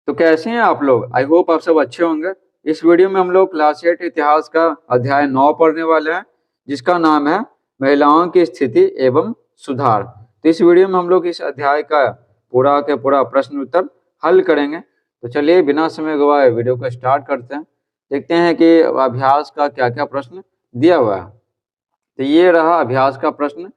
तो कैसे हैं आप लोग? आई होप आप सब अच्छे होंगे। इस वीडियो में हम लोग क्लास 8 इतिहास का अध्याय 9 पढ़ने वाले हैं, जिसका नाम है महिलाओं की स्थिति एवं सुधार। तो इस वीडियो में हम लोग इस अध्याय का पूरा के पूरा प्रश्न उत्तर हल करेंगे। तो चलिए बिना समय गवाए वीडियो को स्टार्ट करते हैं। देखते हैं कि अभ्यास का क्या क्या प्रश्न दिया हुआ है। तो ये रहा अभ्यास का प्रश्न।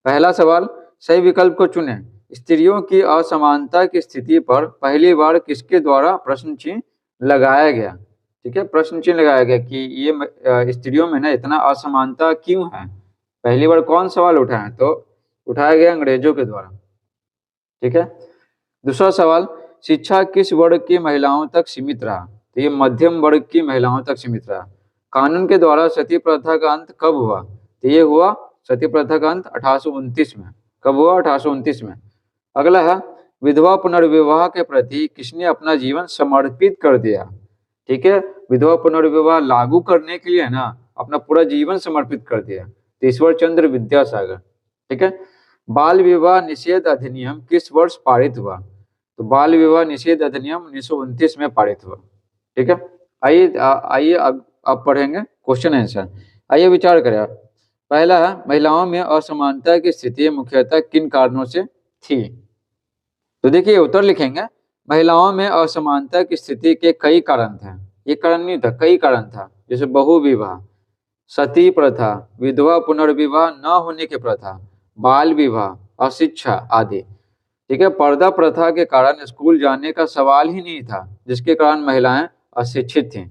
पहला सवाल, सही विकल्प को चुनें। स्त्रियों की असमानता की स्थिति पर पहली बार किसके द्वारा प्रश्न चिन्ह लगाया गया? ठीक है, प्रश्न चिन्ह लगाया गया कि ये स्त्रियों में ना इतना असमानता क्यों है। पहली बार कौन सवाल उठा है? तो उठाया गया अंग्रेजों के द्वारा। ठीक है। दूसरा सवाल, शिक्षा किस वर्ग की महिलाओं तक सीमित रहा? तो ये मध्यम वर्ग की महिलाओं तक सीमित रहा। कानून के द्वारा सती प्रथा का अंत कब हुआ? तो ये हुआ सती प्रथा का अंत 1829 में। कब हुआ? 1829 में। अगला है, विधवा पुनर्विवाह के प्रति किसने अपना जीवन समर्पित कर दिया? ठीक है, विधवा पुनर्विवाह लागू करने के लिए ना अपना पूरा जीवन समर्पित कर दिया। तो ईश्वर चंद्र विद्यासागर। ठीक है। बाल विवाह निषेध अधिनियम किस वर्ष पारित हुआ? तो बाल विवाह निषेध अधिनियम 1929 में पारित हुआ। ठीक है। आइए अब पढ़ेंगे क्वेश्चन आंसर। आइए विचार करें आप। पहला है, महिलाओं में असमानता की स्थिति मुख्यतः किन कारणों से थी? तो देखिए उत्तर लिखेंगे, महिलाओं में असमानता की स्थिति के कई कारण थे। एक कारण नहीं था, कई कारण था। जैसे बहुविवाह, सती प्रथा, विधवा पुनर्विवाह न होने की प्रथा, बाल विवाह, अशिक्षा आदि। ठीक है। पर्दा प्रथा के कारण स्कूल जाने का सवाल ही नहीं था, जिसके कारण महिलाएं अशिक्षित थीं।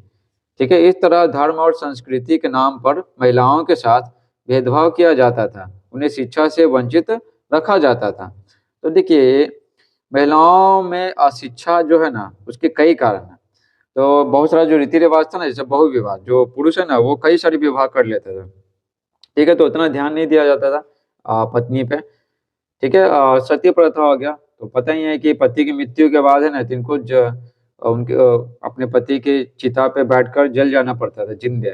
ठीक है। इस तरह धर्म और संस्कृति के नाम पर महिलाओं के साथ भेदभाव किया जाता था, उन्हें शिक्षा से वंचित रखा जाता था। तो देखिए महिलाओं में अशिक्षा जो है ना उसके कई कारण हैं। तो बहुत सारा जो रीति रिवाज था ना, जैसे बहुविवाह, जो पुरुष है ना वो कई सारे विवाह कर लेते थे। ठीक है। तो उतना ध्यान नहीं दिया जाता था पत्नी पे। ठीक है। सती प्रथा हो गया, तो पता ही है कि पति की मृत्यु के बाद है ना तिनको उनके अपने पति के चिता पे बैठकर जल जाना पड़ता था जिंदे।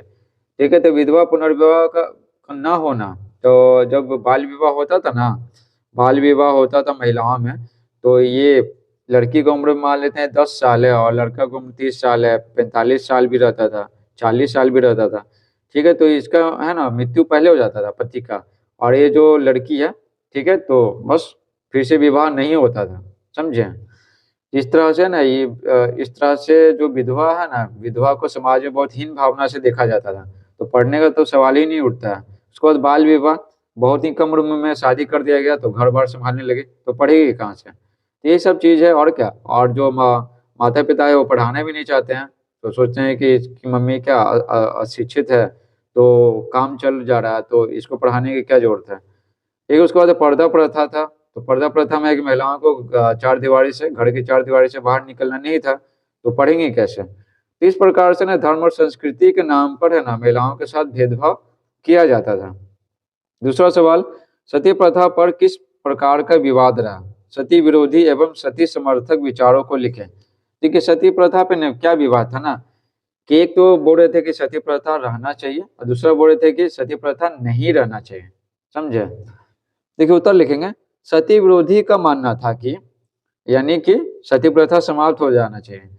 ठीक है। तो विधवा पुनर्विवाह का न होना, तो जब बाल विवाह होता था ना, बाल विवाह होता था महिलाओं में, तो ये लड़की की उम्र मान लेते हैं 10 साल है और लड़का की उम्र 30 साल है, 45 साल भी रहता था, 40 साल भी रहता था। ठीक है। तो इसका है ना मृत्यु पहले हो जाता था पति का, और ये जो लड़की है, ठीक है, तो बस फिर से विवाह नहीं होता था। समझे? इस तरह से ना ये इस तरह से जो विधवा है ना, विधवा को समाज में बहुत हीन भावना से देखा जाता था। तो पढ़ने का तो सवाल ही नहीं उठता है। उसके बाद बाल विवाह, बहुत ही कम उम्र में शादी कर दिया गया, तो घर बार संभालने लगे, तो पढ़ेगी कहाँ से? तो ये सब चीज़ है। और क्या, और जो माता पिता है वो पढ़ाना भी नहीं चाहते हैं, तो सोचते हैं कि इसकी मम्मी क्या अशिक्षित है, तो काम चल जा रहा है, तो इसको पढ़ाने की क्या जरूरत है। ठीक है। उसके बाद पर्दा प्रथा था। तो पर्दा प्रथा में कि महिलाओं को चार दीवारी से, घर की चार दीवारी से बाहर निकलना नहीं था, तो पढ़ेंगे कैसे? तो इस प्रकार से ना धर्म और संस्कृति के नाम पर है ना महिलाओं के साथ भेदभाव किया जाता था। दूसरा सवाल, सती प्रथा पर किस प्रकार का विवाद रहा? सती विरोधी एवं सती समर्थक विचारों को लिखें। देखिए सती प्रथा पे ना क्या विवाद था ना, कि एक तो बोल रहे थे कि सती प्रथा रहना चाहिए, और दूसरा बोल रहे थे कि सती प्रथा नहीं रहना चाहिए। समझे? देखिए उत्तर लिखेंगे, सती विरोधी का मानना था कि यानी कि सती प्रथा समाप्त हो जाना चाहिए।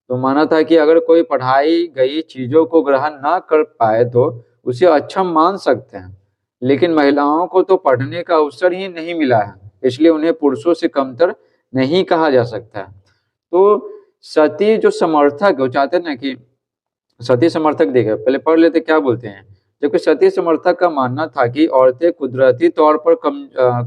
तो माना था कि अगर कोई पढ़ाई गई चीजों को ग्रहण ना कर पाए तो उसे अक्षम मान सकते हैं, लेकिन महिलाओं को तो पढ़ने का अवसर ही नहीं मिला है, इसलिए उन्हें पुरुषों से कमतर नहीं कहा जा सकता। तो सती जो समर्थक वो चाहते ना कि सती समर्थक, देखे पहले पढ़ लेते क्या बोलते हैं। जबकि सती समर्थक का मानना था कि औरतें कुदरती तौर पर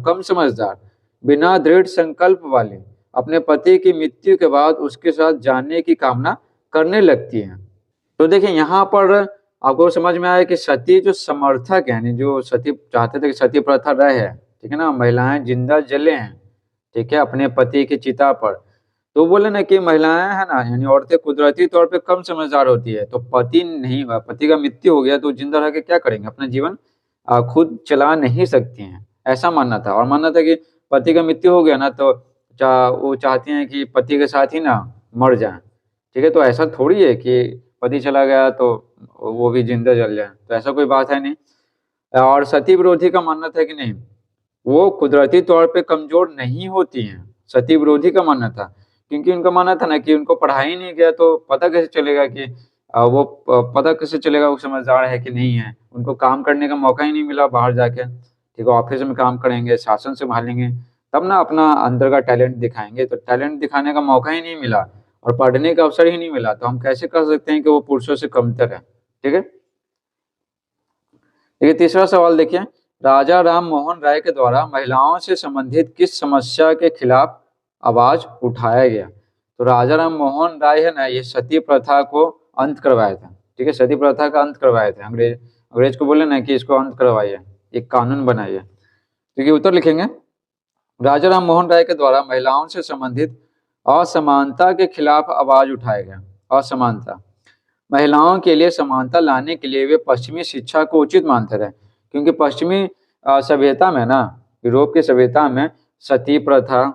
कम समझदार, बिना दृढ़ संकल्प वाले, अपने पति की मृत्यु के बाद उसके साथ जानने की कामना करने लगती हैं। तो देखिए यहाँ पर आपको समझ में आया कि सती जो समर्थक है, यानी जो सती चाहते थे कि सती प्रथा रहे, ठीक है ना, महिलाएं जिंदा जले हैं, ठीक है, अपने पति की चिता पर। तो बोले ना कि महिलाएं है ना, यानी औरतें कुदरती तौर पे कम समझदार होती है, तो पति नहीं हुआ, पति का मृत्यु हो गया, तो जिंदा रह के क्या करेंगे? अपना जीवन खुद चला नहीं सकती हैं, ऐसा मानना था। और मानना था कि पति का मृत्यु हो गया ना, तो वो चाहती हैं कि पति के साथ ही ना मर जाए। ठीक है। तो ऐसा थोड़ी है कि पति चला गया तो वो भी जिंदा जल जाए, तो ऐसा कोई बात है नहीं। और सती विरोधी का मानना था कि नहीं, वो कुदरती तौर पे कमजोर नहीं होती हैं, सती विरोधी का मानना था, क्योंकि उनका मानना था ना कि उनको पढ़ाई नहीं गया तो पता कैसे चलेगा कि पता कैसे चलेगा वो समझदार है कि नहीं है। उनको काम करने का मौका ही नहीं मिला बाहर जाके, ठीक है, ऑफिस में काम करेंगे, शासन संभालेंगे, तब ना अपना अंदर का टैलेंट दिखाएंगे। तो टैलेंट दिखाने का मौका ही नहीं मिला और पढ़ने का अवसर ही नहीं मिला, तो हम कैसे कह सकते हैं कि वो पुरुषों से कमतर है। ठीक है, देखिए तीसरा सवाल देखिए, राजा राम मोहन राय के द्वारा महिलाओं से संबंधित किस समस्या के खिलाफ आवाज उठाया गया। तो राजा राम मोहन राय है ना, ये सती प्रथा को अंत करवाए थे। ठीक है, सती प्रथा का अंत करवाए थे। अंग्रेज को बोले ना कि इसको अंत करवाइए, एक कानून बनाइए। देखिए उत्तर लिखेंगे, राजा राम मोहन राय के द्वारा महिलाओं से संबंधित असमानता के खिलाफ आवाज उठाया गया। असमानता, महिलाओं के लिए समानता लाने के लिए वे पश्चिमी शिक्षा को उचित मानते थे, क्योंकि पश्चिमी सभ्यता में ना, यूरोप की सभ्यता में सती प्रथा,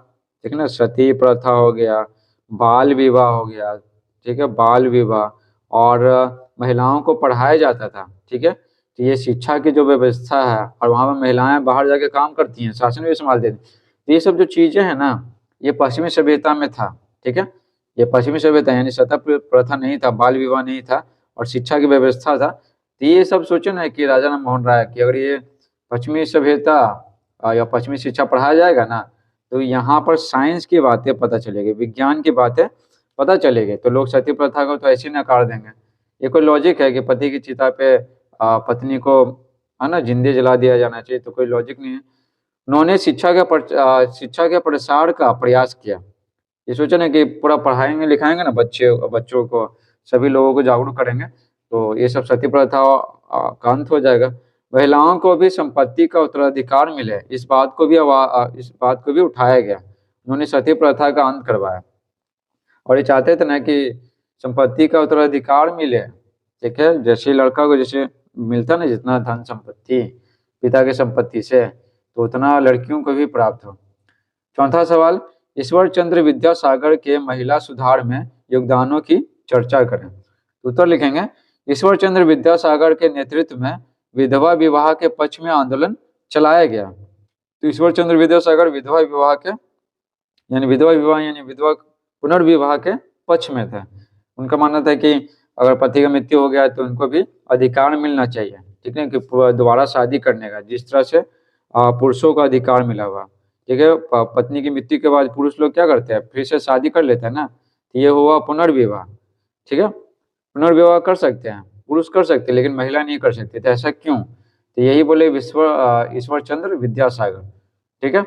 ठीक है ना, सती प्रथा हो गया, बाल विवाह हो गया, ठीक है, बाल विवाह, और महिलाओं को पढ़ाया जाता था। ठीक है, तो ये शिक्षा की जो व्यवस्था है, और वहाँ पर महिलाएं बाहर जाके काम करती हैं, शासन भी संभालते थे। तो ये सब जो चीजें हैं ना, ये पश्चिमी सभ्यता में था। ठीक है, ये पश्चिमी सभ्यता यानी सती प्रथा नहीं था, बाल विवाह नहीं था, और शिक्षा की व्यवस्था था। तो ये सब सोचे ना कि राजा राम मोहन राय की अगर ये पश्चिमी सभ्यता या पश्चिमी शिक्षा पढ़ाया जाएगा ना, तो यहाँ पर साइंस की बातें पता चलेगी, विज्ञान की बातें पता चलेगी, तो लोग सती प्रथा को तो ऐसे ही नकार देंगे। ये कोई लॉजिक है कि पति की चिता पे पत्नी को, है ना, जिंदे जला दिया जाना चाहिए? तो कोई लॉजिक नहीं है। उन्होंने शिक्षा के प्रसार का प्रयास किया। ये सोचा ना कि पूरा पढ़ाएंगे लिखाएंगे ना बच्चों को, सभी लोगों को जागरूक करेंगे, तो ये सब सती प्रथा का अंत हो जाएगा। महिलाओं को भी संपत्ति का उत्तराधिकार मिले, इस बात को भी उठाया गया। उन्होंने सती प्रथा का अंत करवाया, और ये चाहते थे ना कि संपत्ति का उत्तराधिकार मिले। ठीक है, जैसे लड़का को जैसे मिलता ना जितना धन संपत्ति पिता की संपत्ति से, तो उतना लड़कियों को भी प्राप्त हो। चौथा सवाल, ईश्वर चंद्र विद्यासागर के महिला सुधार में योगदानों की चर्चा करें। उत्तर लिखेंगे, ईश्वर चंद्र विद्यासागर के नेतृत्व में विधवा विवाह के पक्ष में आंदोलन चलाया गया। तो ईश्वर चंद्र विद्यासागर विधवा विवाह यानी विधवा पुनर्विवाह के पक्ष में थे। उनका मानना था कि अगर पति का मृत्यु हो गया तो उनको भी अधिकार मिलना चाहिए, ठीक है, कि दोबारा शादी करने का, जिस तरह से पुरुषों का अधिकार मिला हुआ। ठीक है, पत्नी की मृत्यु के बाद पुरुष लोग क्या करते हैं, फिर से शादी कर लेते हैं ना, तो ये हुआ पुनर्विवाह। ठीक है, पुनर्विवाह कर सकते हैं, पुरुष कर सकते हैं, लेकिन महिला नहीं कर सकती। तो ऐसा क्यों? तो यही बोले ईश्वर चंद्र विद्यासागर। ठीक है,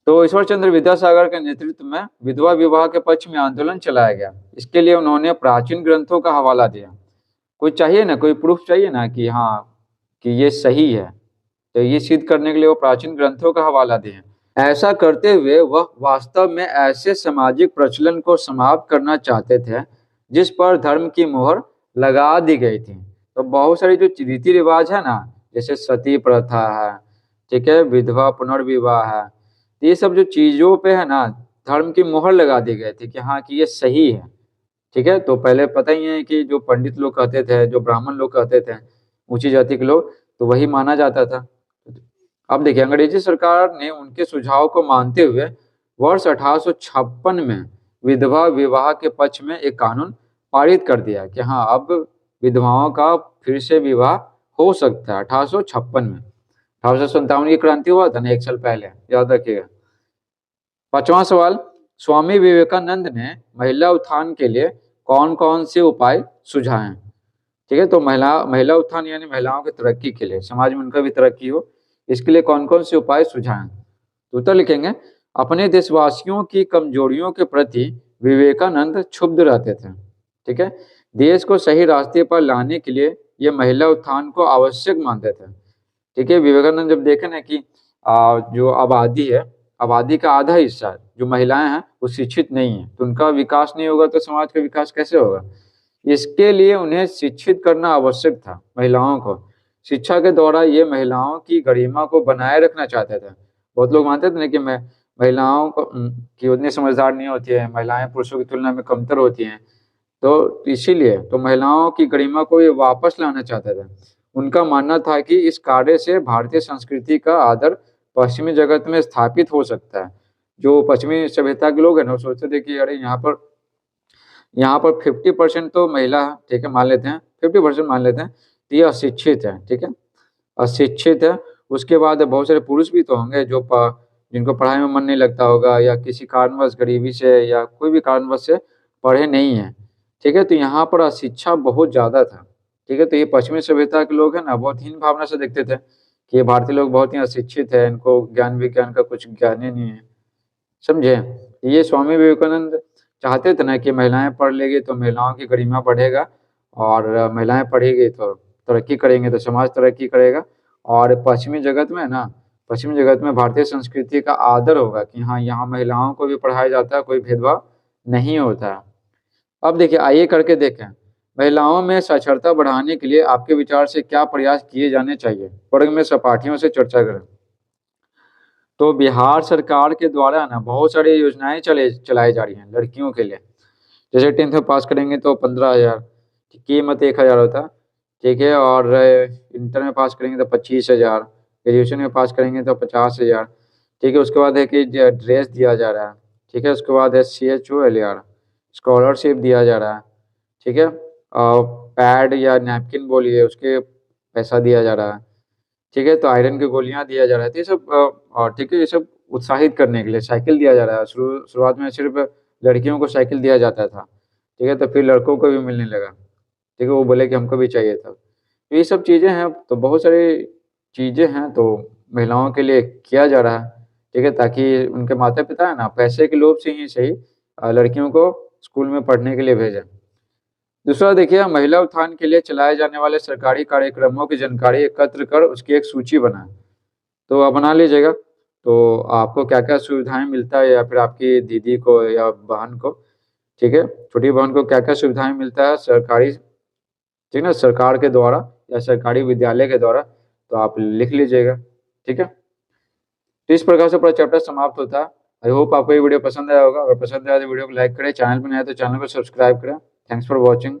तो ईश्वर चंद्र विद्यासागर के नेतृत्व में विधवा विवाह के पक्ष में आंदोलन चलाया गया। इसके लिए उन्होंने प्राचीन ग्रंथों का हवाला दिया। कोई चाहिए ना, कोई प्रूफ चाहिए ना कि हाँ कि ये सही है, तो ये सिद्ध करने के लिए वो प्राचीन ग्रंथों का हवाला दिए। ऐसा करते हुए वह वास्तव में ऐसे सामाजिक प्रचलन को समाप्त करना चाहते थे जिस पर धर्म की मोहर लगा दी गई थी। तो बहुत सारी जो रीति रिवाज है ना, जैसे सती प्रथा है, ठीक है, विधवा पुनर्विवाह है, ये सब जो चीजों पे है ना, धर्म की मोहर लगा दी गई थी कि हाँ कि ये सही है। ठीक है, तो पहले पता ही है कि जो पंडित लोग कहते थे, जो ब्राह्मण लोग कहते थे, ऊंची जाति के लोग, तो वही माना जाता था। अब देखिए, अंग्रेजी सरकार ने उनके सुझाव को मानते हुए वर्ष 1856 में विधवा विवाह के पक्ष में एक कानून पारित कर दिया कि हाँ अब विधवाओं का फिर से विवाह हो सकता है। 1856 में, 1857 की क्रांति हुआ था ना, 1 साल पहले, याद रखिएगा। 5वां सवाल, स्वामी विवेकानंद ने महिला उत्थान के लिए कौन कौन से उपाय सुझाए? ठीक है, तो महिला उत्थान यानी महिलाओं की तरक्की के लिए, समाज में उनका भी तरक्की हो, इसके लिए कौन कौन से उपाय सुझाए? तो उत्तर लिखेंगे, अपने देशवासियों की कमजोरियों के प्रति विवेकानंद क्षुब्ध रहते थे। ठीक है, देश को सही रास्ते पर लाने के लिए ये महिला उत्थान को आवश्यक मानते थे। ठीक है, विवेकानंद जब देखे ना कि जो आबादी है, आबादी का आधा हिस्सा जो महिलाएं हैं वो शिक्षित नहीं है, तो उनका विकास नहीं होगा तो समाज का विकास कैसे होगा? इसके लिए उन्हें शिक्षित करना आवश्यक था। महिलाओं को शिक्षा के द्वारा ये महिलाओं की गरिमा को बनाए रखना चाहते थे। बहुत लोग मानते थे ना कि महिलाओं को कि उतनी समझदार नहीं होती है, महिलाएं पुरुषों की तुलना में कमतर होती हैं, तो इसीलिए तो महिलाओं की गरिमा को ये वापस लाना चाहते थे। उनका मानना था कि इस कार्य से भारतीय संस्कृति का आदर पश्चिमी जगत में स्थापित हो सकता है, जो पश्चिमी सभ्यता के लोग हैं ना, वो सोचते थे कि अरे यहाँ पर 50% तो महिला है, ठीक है, मान लेते हैं 50% मान लेते हैं, तो ये अशिक्षित है, ठीक है, अशिक्षित है। उसके बाद बहुत सारे पुरुष भी तो होंगे जो जिनको पढ़ाई में मन नहीं लगता होगा, या किसी कारणवश गरीबी से या कोई भी कारणवश से पढ़े नहीं है, ठीक है। तो यहाँ पर अशिक्षा बहुत ज़्यादा था, ठीक है। तो ये पश्चिमी सभ्यता के लोग हैं ना, बहुत हीन भावना से देखते थे कि ये भारतीय लोग बहुत ही अशिक्षित है, इनको ज्ञान विज्ञान का कुछ ज्ञान ही नहीं है, समझे। ये स्वामी विवेकानंद चाहते थे ना कि महिलाएं पढ़ लेगी तो महिलाओं की गरिमा बढ़ेगा, और महिलाएं पढ़ेगी तो तरक्की करेंगे, तो समाज तरक्की करेगा, और पश्चिमी जगत में ना, पश्चिमी जगत में भारतीय संस्कृति का आदर होगा कि हाँ, यहाँ महिलाओं को भी पढ़ाया जाता है, कोई भेदभाव नहीं होता है। अब देखिए, आइए करके देखें, महिलाओं में साक्षरता बढ़ाने के लिए आपके विचार से क्या प्रयास किए जाने चाहिए, वर्ग में सहपाठियों से चर्चा करें। तो बिहार सरकार के द्वारा ना बहुत सारी योजनाएं चलाई जा रही हैं लड़कियों के लिए। जैसे 10th में पास करेंगे तो 15,000 की मत 1,000 होता, ठीक है, और इंटर में पास करेंगे तो 25,000, ग्रेजुएशन में पास करेंगे तो 50,000, ठीक है। उसके बाद है कि ड्रेस दिया जा रहा है, ठीक है। उसके बाद है CHOLR स्कॉलरशिप दिया जा रहा है, ठीक है। पैड या नैपकिन बोलिए, उसके पैसा दिया जा रहा है, ठीक है। तो आयरन की गोलियां दिया जा रहा है, तो ये सब ठीक है, ये सब उत्साहित करने के लिए साइकिल दिया जा रहा है। शुरुआत में सिर्फ लड़कियों को साइकिल दिया जाता था, ठीक है, तो फिर लड़कों को भी मिलने लगा, ठीक है, वो बोले कि हमको भी चाहिए था। तो ये सब चीज़ें हैं, तो बहुत सारी चीज़ें हैं तो महिलाओं के लिए किया जा रहा है, ठीक है, ताकि उनके माता पिता है ना, पैसे के लोभ से ही सही लड़कियों को स्कूल में पढ़ने के लिए भेजें। दूसरा देखिए, महिला उत्थान के लिए चलाए जाने वाले सरकारी कार्यक्रमों की जानकारी एकत्र कर उसकी एक सूची बनाएं। तो आप बना लीजिएगा, तो आपको क्या क्या सुविधाएं मिलता है, या फिर आपकी दीदी को या बहन को, ठीक है, छोटी बहन को क्या क्या सुविधाएं मिलता है सरकारी, ठीक है ना, सरकार के द्वारा या सरकारी विद्यालय के द्वारा, तो आप लिख लीजिएगा, ठीक है। तो इस प्रकार से पूरा चैप्टर समाप्त होता है। आई होप आपको ये वीडियो पसंद आया होगा। अगर पसंद आया तो वीडियो को लाइक करें, चैनल पर नया है तो चैनल को सब्सक्राइब करें। Thanks for watching.